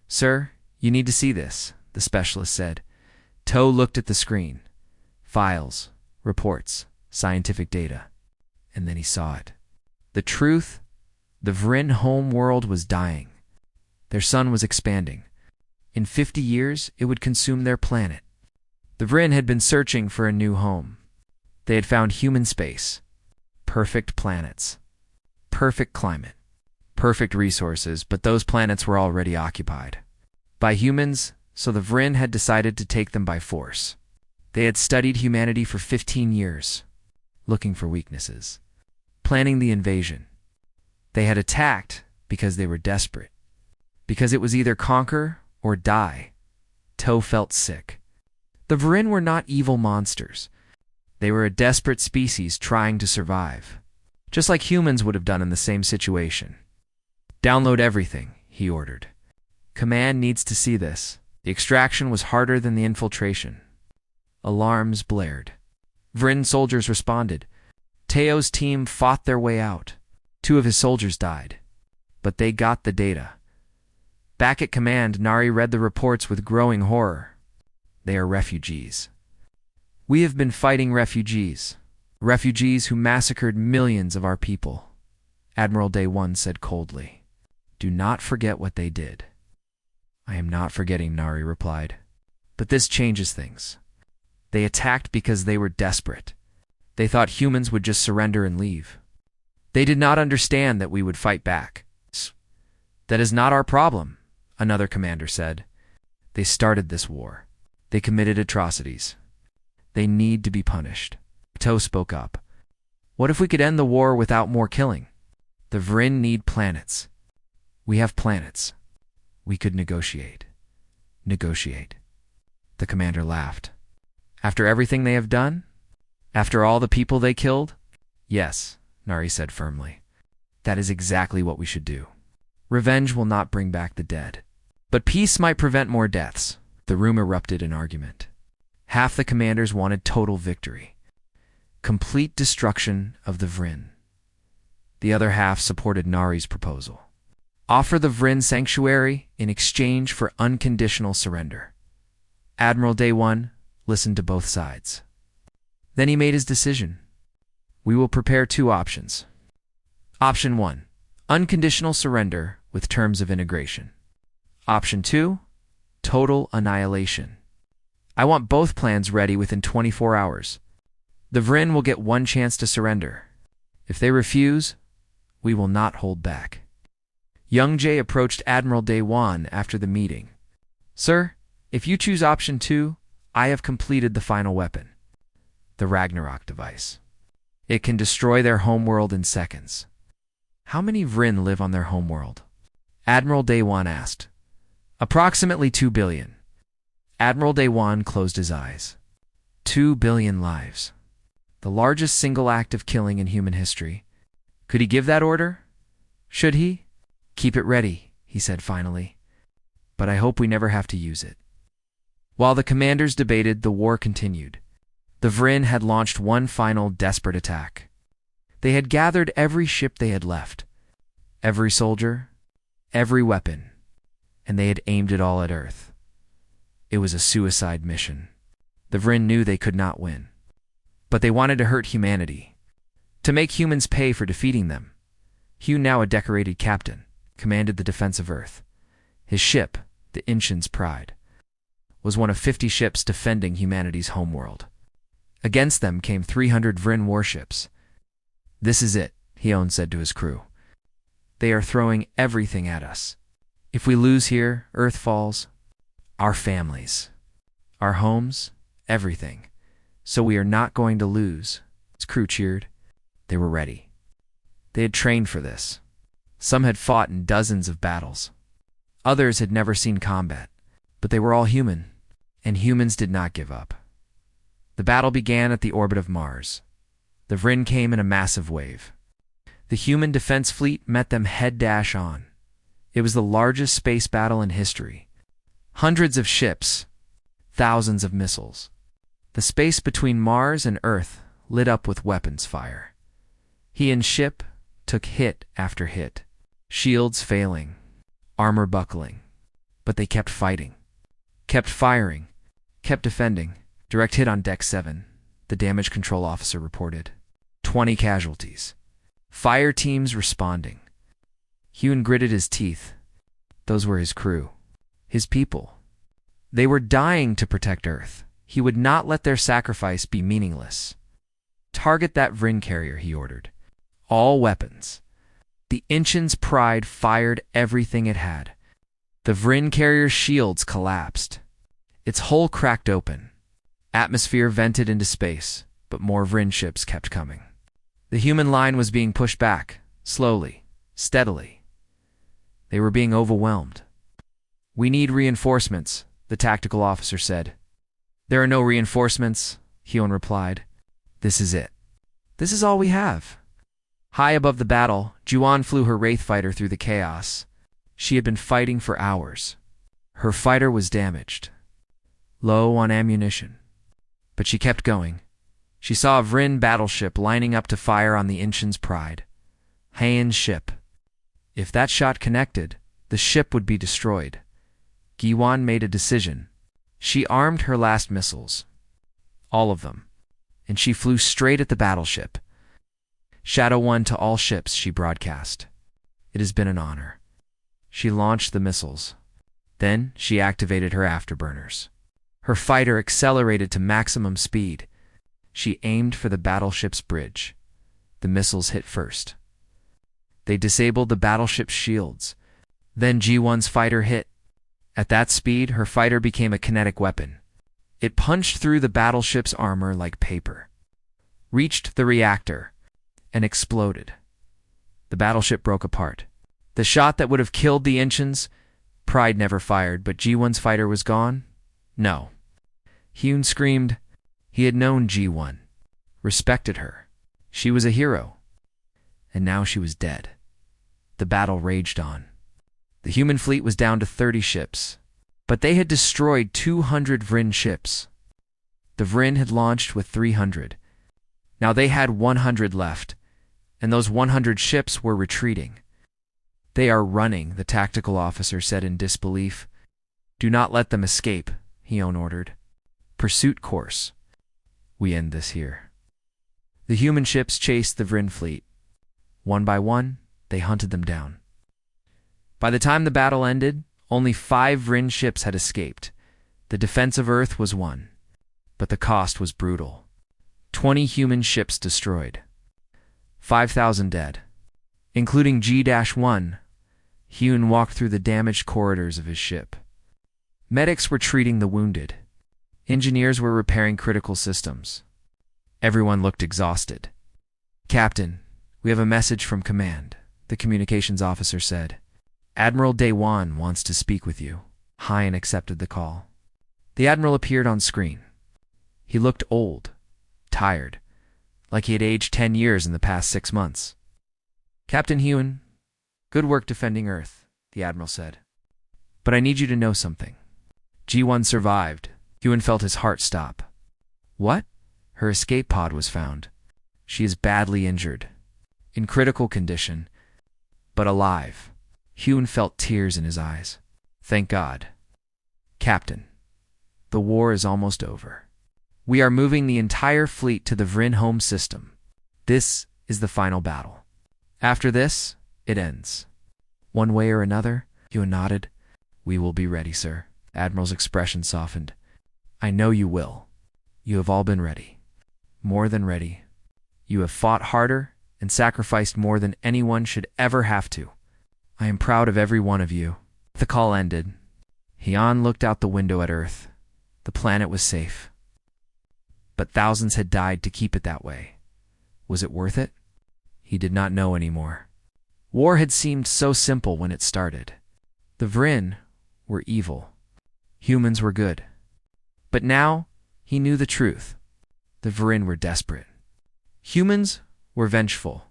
Sir, you need to see this, the specialist said. To looked at the screen. Files, reports, scientific data. And then he saw it. The truth, the Vryn home world was dying. Their sun was expanding. In 50 years, it would consume their planet. The Vryn had been searching for a new home. They had found human space, perfect planets, perfect climate, perfect resources, but those planets were already occupied by humans, so the Vryn had decided to take them by force. They had studied humanity for 15 years, looking for weaknesses, planning the invasion. They had attacked because they were desperate, because it was either conquer or die. Toe felt sick. The Vryn were not evil monsters. They were a desperate species trying to survive, just like humans would have done in the same situation. Download everything, he ordered. Command needs to see this. The extraction was harder than the infiltration. Alarms blared. Vryn soldiers responded. Teo's team fought their way out. 2 of his soldiers died, but they got the data. Back at command, Nari read the reports with growing horror. They are refugees. We have been fighting refugees. Refugees who massacred millions of our people. Admiral Day 1 said coldly. Do not forget what they did. I am not forgetting, Nari replied. But this changes things. They attacked because they were desperate. They thought humans would just surrender and leave. They did not understand that we would fight back. That is not our problem, another commander said. They started this war. They committed atrocities. They need to be punished. Toe spoke up. What if we could end the war without more killing? The Vryn need planets. We have planets. We could negotiate. Negotiate. The commander laughed. After everything they have done? After all the people they killed? Yes, Nari said firmly. That is exactly what we should do. Revenge will not bring back the dead. But peace might prevent more deaths. The room erupted in argument. Half the commanders wanted total victory. Complete destruction of the Vryn. The other half supported Nari's proposal. Offer the Vryn sanctuary in exchange for unconditional surrender. Admiral Day 1 listened to both sides. Then he made his decision. We will prepare 2 options. Option 1, unconditional surrender with terms of integration. Option 2, total annihilation. I want both plans ready within 24 hours. The Vryn will get 1 chance to surrender. If they refuse, we will not hold back. Young Jay approached Admiral Day 1 after the meeting. Sir, if you choose option 2, I have completed the final weapon. The Ragnarok device. It can destroy their homeworld in seconds. How many Vryn live on their homeworld? Admiral Day 1 asked. Approximately 2 billion. Admiral Day 1 closed his eyes. 2 billion lives. The largest single act of killing in human history. Could he give that order? Should he? Keep it ready, he said finally. But I hope we never have to use it. While the commanders debated, the war continued. The Vryn had launched one final desperate attack. They had gathered every ship they had left, every soldier, every weapon, and they had aimed it all at Earth. It was a suicide mission. The Vryn knew they could not win. But they wanted to hurt humanity, to make humans pay for defeating them. Hugh, now a decorated captain, commanded the defense of Earth. His ship, the Inshan's Pride, was one of 50 ships defending humanity's homeworld. Against them came 300 Vryn warships. This is it, Hyon said to his crew. They are throwing everything at us. If we lose here, Earth falls. Our families, our homes, everything. So we are not going to lose. His crew cheered. They were ready. They had trained for this. Some had fought in dozens of battles. Others had never seen combat. But they were all human, and humans did not give up. The battle began at the orbit of Mars. The Vryn came in a massive wave. The human defense fleet met them head-dash on. It was the largest space battle in history. Hundreds of ships, thousands of missiles. The space between Mars and Earth lit up with weapons fire. He and ship took hit after hit, shields failing, armor buckling. But they kept fighting, kept firing, kept defending. Direct hit on Deck 7, the damage control officer reported. 20 casualties. Fire teams responding. Hune gritted his teeth. Those were his crew. His people. They were dying to protect Earth. He would not let their sacrifice be meaningless. Target that Vryn carrier, he ordered. All weapons. The Inchin's pride fired everything it had. The Vryn carrier's shields collapsed. Its hull cracked open. Atmosphere vented into space, but more Vryn ships kept coming. The human line was being pushed back, slowly, steadily. They were being overwhelmed. "We need reinforcements," the tactical officer said. "There are no reinforcements," Hyun replied. "This is it. This is all we have." High above the battle, Juan flew her Wraith fighter through the chaos. She had been fighting for hours. Her fighter was damaged, low on ammunition. But she kept going. She saw a Vryn battleship lining up to fire on the Inchin's pride. Haen's ship. If that shot connected, the ship would be destroyed. Giwan made a decision. She armed her last missiles. All of them. And she flew straight at the battleship. "Shadow 1 to all ships," she broadcast. "It has been an honor." She launched the missiles. Then she activated her afterburners. Her fighter accelerated to maximum speed. She aimed for the battleship's bridge. The missiles hit first. They disabled the battleship's shields. Then G1's fighter hit. At that speed, her fighter became a kinetic weapon. It punched through the battleship's armor like paper, reached the reactor, and exploded. The battleship broke apart. The shot that would have killed the Inchins, Pride never fired, but G1's fighter was gone? No. Hyun screamed. He had known G1, respected her. She was a hero. And now she was dead. The battle raged on. The human fleet was down to 30 ships, but they had destroyed 200 Vryn ships. The Vryn had launched with 300. Now they had 100 left, and those 100 ships were retreating. "They are running," the tactical officer said in disbelief. "Do not let them escape," Hyun ordered. "Pursuit course. We end this here." The human ships chased the Vryn fleet. One by one, they hunted them down. By the time the battle ended, only 5 Vryn ships had escaped. The defense of Earth was won, but the cost was brutal. 20 human ships destroyed. 5,000 dead. Including G-1, Hyun walked through the damaged corridors of his ship. Medics were treating the wounded. Engineers were repairing critical systems. Everyone looked exhausted. "Captain, we have a message from command," the communications officer said. "Admiral Daewon wants to speak with you." Hyun accepted the call. The admiral appeared on screen. He looked old, tired, like he had aged 10 years in the past 6 months. "Captain Hyun, good work defending Earth," the admiral said. "But I need you to know something. G1 survived." Hyun felt his heart stop. "What?" "Her escape pod was found. She is badly injured, in critical condition, but alive." Hyun felt tears in his eyes. "Thank God." "Captain, the war is almost over. We are moving the entire fleet to the Vryn home system. This is the final battle. After this, it ends. One way or another," Hyun nodded. "We will be ready, sir." Admiral's expression softened. "I know you will. You have all been ready. More than ready. You have fought harder and sacrificed more than anyone should ever have to. I am proud of every one of you." The call ended. Hyun looked out the window at Earth. The planet was safe. But thousands had died to keep it that way. Was it worth it? He did not know anymore. War had seemed so simple when it started. The Vryn were evil. Humans were good. But now, he knew the truth. The Vryn were desperate. Humans were vengeful.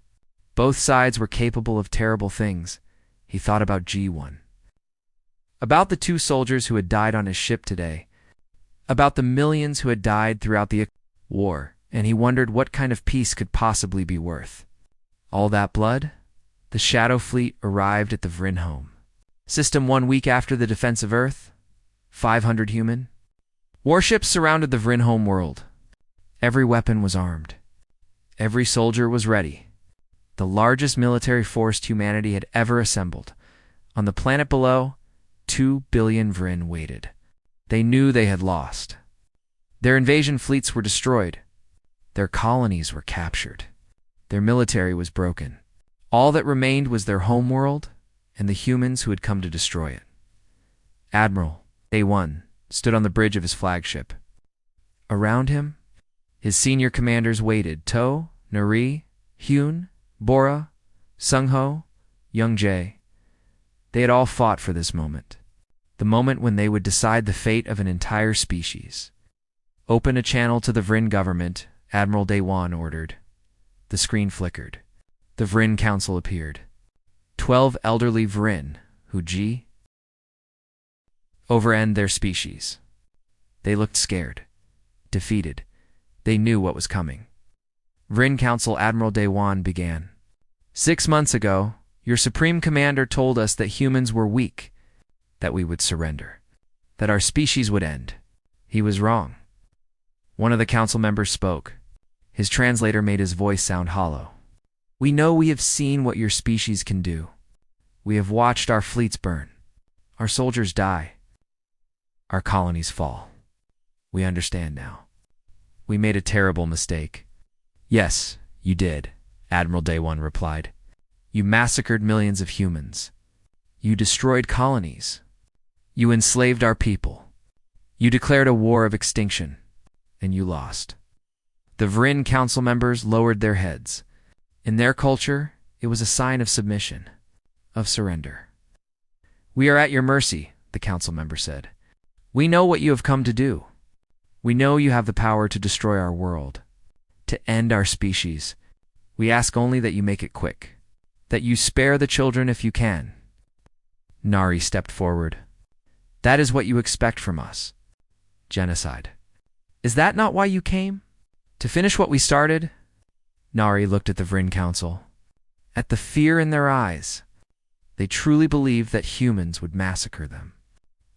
Both sides were capable of terrible things. He thought about G1. About the 2 soldiers who had died on his ship today. About the millions who had died throughout the war, and he wondered what kind of peace could possibly be worth. All that blood? The Shadow Fleet arrived at the Vryn home. System 1 week after the defense of Earth. 500 human. Warships surrounded the Vryn home world. Every weapon was armed. Every soldier was ready. the largest military force humanity had ever assembled. On the planet below, 2 billion Vrin waited. They knew they had lost. Their invasion fleets were destroyed. Their colonies were captured. Their military was broken. All that remained was their homeworld and the humans who had come to destroy it. Admiral Day One stood on the bridge of his flagship. Around him, his senior commanders waited: To, Nari, Hyun, Bora, Sungho, Youngjae. They had all fought for this moment. The moment when they would decide the fate of an entire species. Open a channel to the Vrin government, Admiral Day One ordered. The screen flickered. The Vrin Council appeared. 12 elderly Vrin who overend their species. They looked scared, defeated. They knew what was coming. Vrin Council Admiral Day One began. 6 months ago, your Supreme Commander told us that humans were weak, that we would surrender, that our species would end. He was wrong. One of the council members spoke. His translator made his voice sound hollow. We know we have seen what your species can do. We have watched our fleets burn, our soldiers die, our colonies fall. We understand now. We made a terrible mistake. Yes, you did, Admiral Day One replied. You massacred millions of humans. You destroyed colonies. You enslaved our people. You declared a war of extinction, and you lost. The Vrin council members lowered their heads. In their culture, it was a sign of submission, of surrender. We are at your mercy, the council member said. We know what you have come to do. We know you have the power to destroy our world, to end our species. We ask only that you make it quick, that you spare the children if you can. Nari stepped forward. That is what you expect from us. Genocide. Is that not why you came? To finish what we started? Nari looked at the Vrin Council. At the fear in their eyes. They truly believed that humans would massacre them.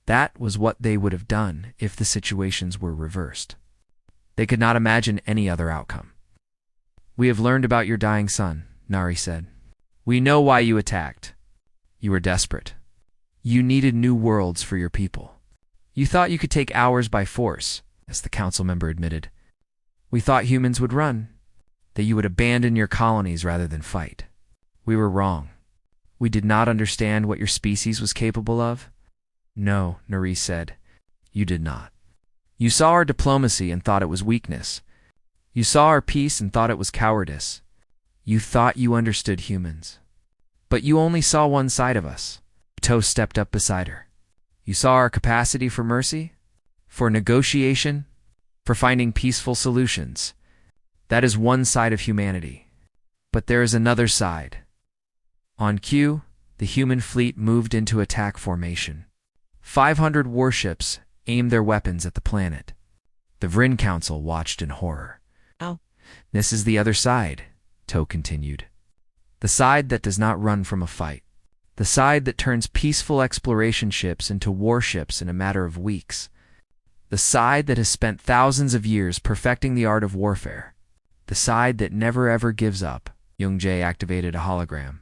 That was what they would have done if the situations were reversed. They could not imagine any other outcome. We have learned about your dying son, Nari said. We know why you attacked. You were desperate. You needed new worlds for your people. You thought you could take ours by force, as the council member admitted. We thought humans would run, that you would abandon your colonies rather than fight. We were wrong. We did not understand what your species was capable of. No, Nari said. You did not. You saw our diplomacy and thought it was weakness. You saw our peace and thought it was cowardice. You thought you understood humans. But you only saw one side of us. To stepped up beside her. You saw our capacity for mercy, for negotiation, for finding peaceful solutions. That is one side of humanity. But there is another side. On cue, the human fleet moved into attack formation. 500 warships aimed their weapons at the planet. The Vrin Council watched in horror. Oh. This is the other side, To continued. The side that does not run from a fight. The side that turns peaceful exploration ships into warships in a matter of weeks. The side that has spent thousands of years perfecting the art of warfare. The side that never ever gives up. Youngjae activated a hologram.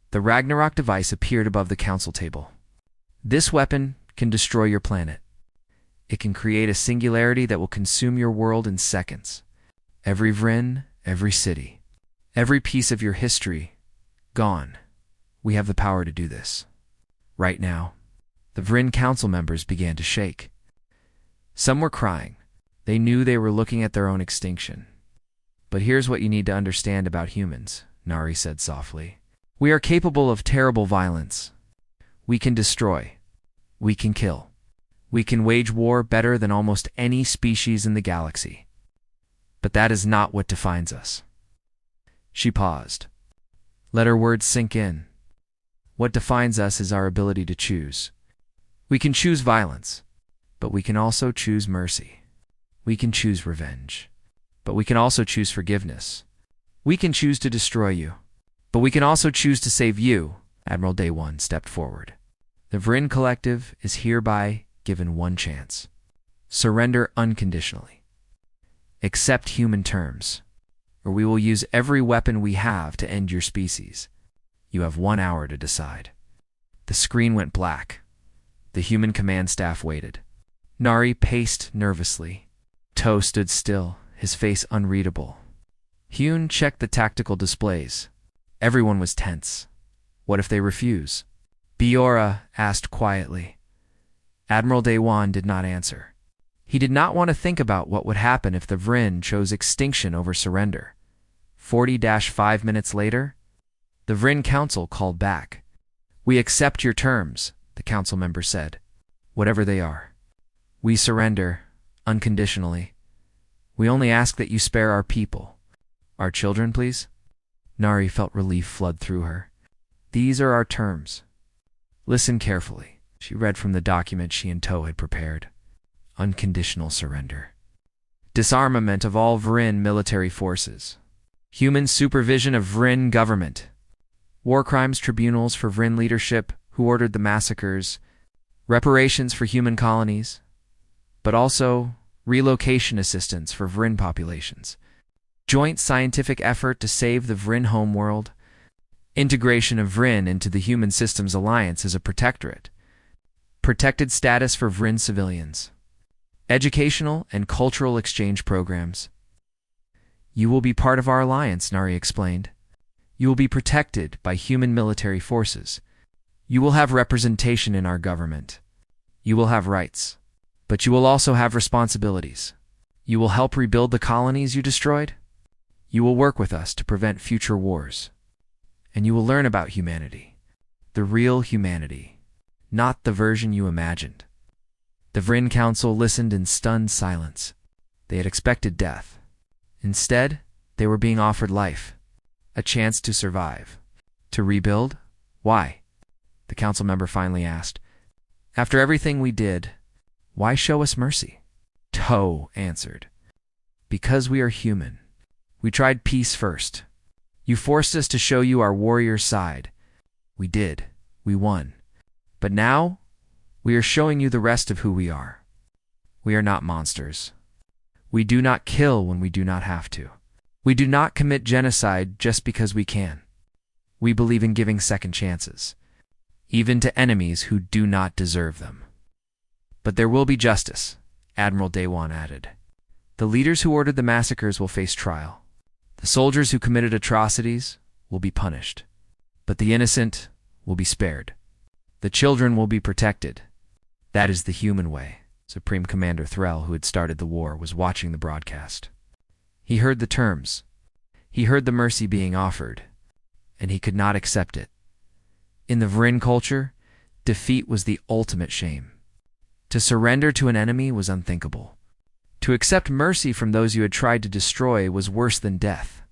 The Ragnarok device appeared above the council table. This weapon can destroy your planet. It can create a singularity that will consume your world in seconds. Every Vrin, every city, every piece of your history, gone. We have the power to do this. Right now, the Vrin council members began to shake. Some were crying. They knew they were looking at their own extinction. But here's what you need to understand about humans, Nari said softly. We are capable of terrible violence. We can destroy. We can kill. We can wage war better than almost any species in the galaxy. But that is not what defines us. She paused. Let her words sink in. What defines us is our ability to choose. We can choose violence, but we can also choose mercy. We can choose revenge, but we can also choose forgiveness. We can choose to destroy you, but we can also choose to save you. Admiral Day One stepped forward. The Vrin Collective is hereby given one chance. Surrender unconditionally. Accept human terms. or we will use every weapon we have to end your species. You have 1 hour to decide." The screen went black. The human command staff waited. Nari paced nervously. Toe stood still, his face unreadable. Hyun checked the tactical displays. Everyone was tense. What if they refuse? Biora asked quietly. Admiral Daewon did not answer. He did not want to think about what would happen if the Vrin chose extinction over surrender. 40-5 minutes later, the Vrin Council called back. "We accept your terms," the council member said. "Whatever they are. We surrender, unconditionally. We only ask that you spare our people. Our children, please." Nari felt relief flood through her. "These are our terms. Listen carefully." She read from the document she and Toe had prepared. Unconditional surrender. Disarmament of all Vrin military forces. Human supervision of Vrin government. War crimes tribunals for Vrin leadership who ordered the massacres. Reparations for human colonies. But also relocation assistance for Vrin populations. Joint scientific effort to save the Vrin homeworld. Integration of Vrin into the Human Systems Alliance as a protectorate. Protected status for Vrin civilians. Educational and cultural exchange programs. "You will be part of our alliance," Nari explained. "You will be protected by human military forces. You will have representation in our government. You will have rights. But you will also have responsibilities. You will help rebuild the colonies you destroyed. You will work with us to prevent future wars. And you will learn about humanity. The real humanity. Not the version you imagined." The Vrin Council listened in stunned silence. They had expected death. Instead, they were being offered life. A chance to survive. To rebuild? Why? The council member finally asked. "After everything we did, why show us mercy?" Toe answered. "Because we are human. We tried peace first. You forced us to show you our warrior side. We did. We won. But now, we are showing you the rest of who we are. We are not monsters. We do not kill when we do not have to. We do not commit genocide just because we can. We believe in giving second chances, even to enemies who do not deserve them. But there will be justice," Admiral Daewon added. "The leaders who ordered the massacres will face trial. The soldiers who committed atrocities will be punished. But the innocent will be spared. The children will be protected. That is the human way." Supreme Commander Threll, who had started the war, was watching the broadcast. He heard the terms. He heard the mercy being offered, and he could not accept it. In the Vrin culture, defeat was the ultimate shame. To surrender to an enemy was unthinkable. To accept mercy from those you had tried to destroy was worse than death.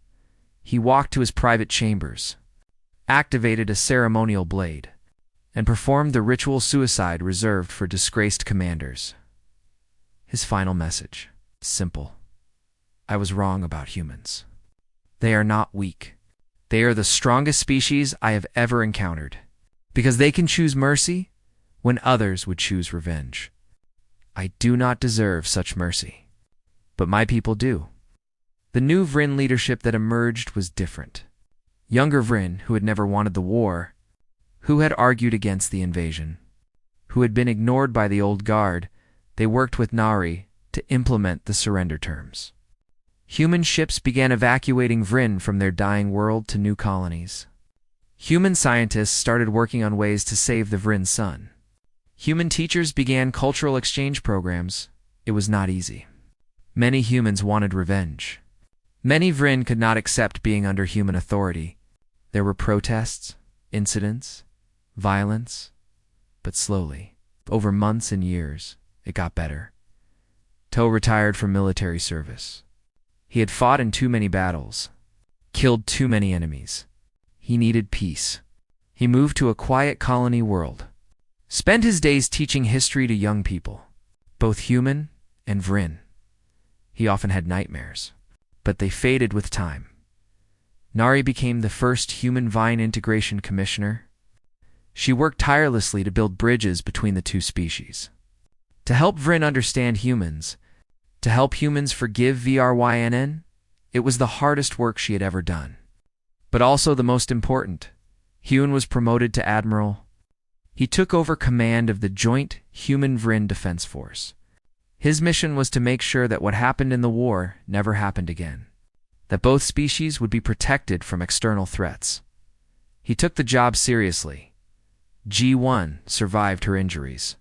He walked to his private chambers, activated a ceremonial blade, and performed the ritual suicide reserved for disgraced commanders. His final message, simple. I was wrong about humans. They are not weak. They are the strongest species I have ever encountered, because they can choose mercy when others would choose revenge. I do not deserve such mercy, but my people do. The new Vrin leadership that emerged was different. Younger Vrin, who had never wanted the war, who had argued against the invasion, who had been ignored by the old guard, they worked with Nari to implement the surrender terms. Human ships began evacuating Vrin from their dying world to new colonies. Human scientists started working on ways to save the Vrin sun. Human teachers began cultural exchange programs. It was not easy. Many humans wanted revenge. Many Vrin could not accept being under human authority. There were protests, incidents, violence, but slowly, over months and years, it got better. Toe retired from military service. He had fought in too many battles, killed too many enemies. He needed peace. He moved to a quiet colony world, spent his days teaching history to young people, both human and Vrin. He often had nightmares, but they faded with time. Nari became the first human Vine integration commissioner. She worked tirelessly to build bridges between the two species, to help Vrin understand humans, to help humans forgive VRYNN, It was the hardest work she had ever done. But also the most important. Hyun was promoted to admiral. He took over command of the Joint Human-Vrin Defense Force. His mission was to make sure that what happened in the war never happened again, that both species would be protected from external threats. He took the job seriously. G1 survived her injuries,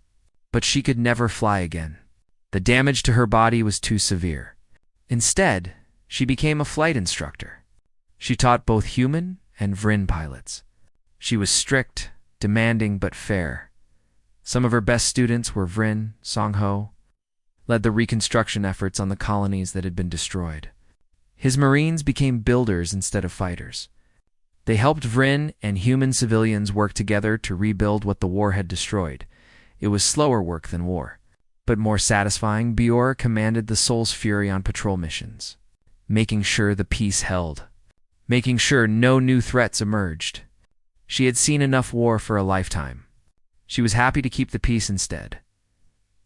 but she could never fly again. The damage to her body was too severe. Instead, she became a flight instructor. She taught both human and Vrin pilots. She was strict, demanding, but fair. Some of her best students were Vrin. Song-ho led the reconstruction efforts on the colonies that had been destroyed. His Marines became builders instead of fighters. They helped Vrin and human civilians work together to rebuild what the war had destroyed. It was slower work than war, but more satisfying. Bjor commanded the Soul's Fury on patrol missions, making sure the peace held, making sure no new threats emerged. She had seen enough war for a lifetime. She was happy to keep the peace instead.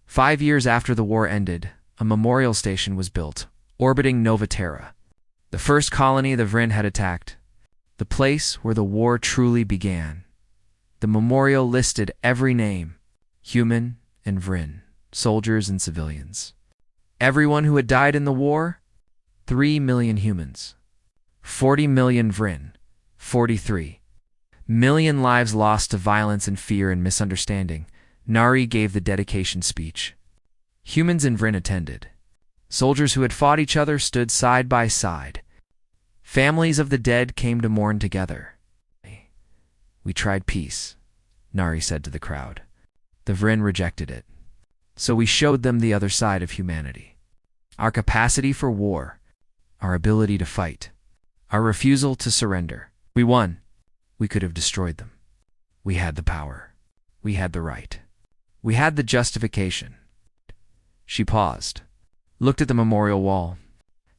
5 years after the war ended, a memorial station was built, orbiting Nova Terra, the first colony the Vrin had attacked, the place where the war truly began. The memorial listed every name, human and Vrin, soldiers and civilians. Everyone who had died in the war, 3 million humans, 40 million Vrin, 43 million lives lost to violence and fear and misunderstanding. Nari gave the dedication speech. Humans and Vrin attended. Soldiers who had fought each other stood side by side. Families of the dead came to mourn together. We tried peace, Nari said to the crowd. The Vrin rejected it. So we showed them the other side of humanity. Our capacity for war, our ability to fight, our refusal to surrender. We won. We could have destroyed them. We had the power. We had the right. We had the justification. She paused, looked at the memorial wall,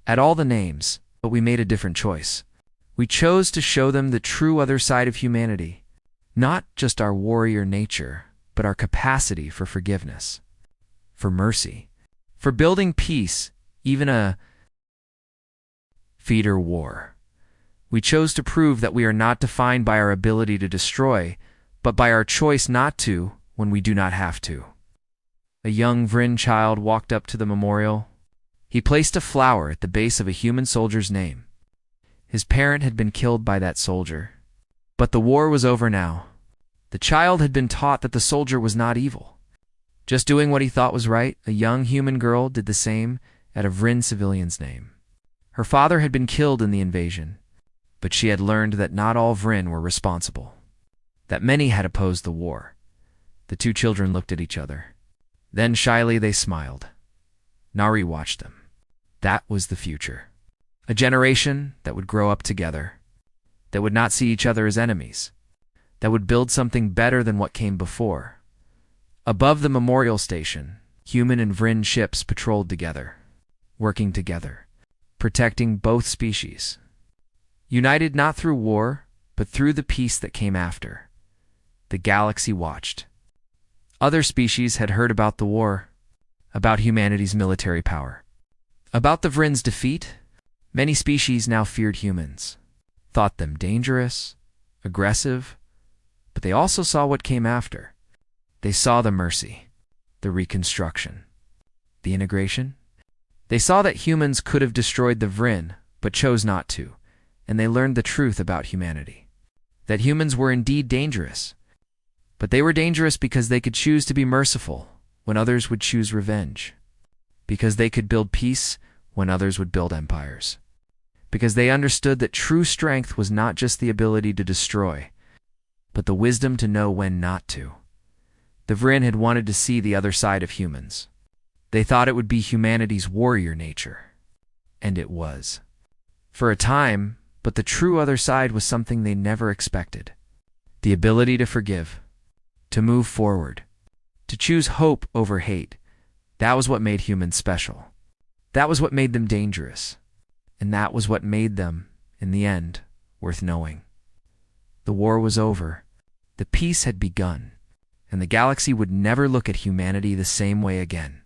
at all the names, but we made a different choice. We chose to show them the true other side of humanity, not just our warrior nature, but our capacity for forgiveness, for mercy, for building peace, even a feeder war. We chose to prove that we are not defined by our ability to destroy, but by our choice not to when we do not have to. A young Vrin child walked up to the memorial. He placed a flower at the base of a human soldier's name. His parent had been killed by that soldier. But the war was over now. The child had been taught that the soldier was not evil, just doing what he thought was right. A young human girl did the same at a Vrin civilian's name. Her father had been killed in the invasion, but she had learned that not all Vrin were responsible, that many had opposed the war. The two children looked at each other. Then shyly they smiled. Nari watched them. That was the future. A generation that would grow up together, that would not see each other as enemies, that would build something better than what came before. Above the memorial station, human and Vrin ships patrolled together, working together, protecting both species. United not through war, but through the peace that came after. The galaxy watched. Other species had heard about the war, about humanity's military power, about the Vrin's defeat. Many species now feared humans, thought them dangerous, aggressive, but they also saw what came after. They saw the mercy, the reconstruction, the integration. They saw that humans could have destroyed the Vrin, but chose not to, and they learned the truth about humanity, that humans were indeed dangerous, but they were dangerous because they could choose to be merciful when others would choose revenge, because they could build peace when others would build empires, because they understood that true strength was not just the ability to destroy, but the wisdom to know when not to. The Vrin had wanted to see the other side of humans. They thought it would be humanity's warrior nature, and it was. For a time, but the true other side was something they never expected. The ability to forgive, to move forward, to choose hope over hate. That was what made humans special. That was what made them dangerous. And that was what made them, in the end, worth knowing. The war was over. The peace had begun. And the galaxy would never look at humanity the same way again.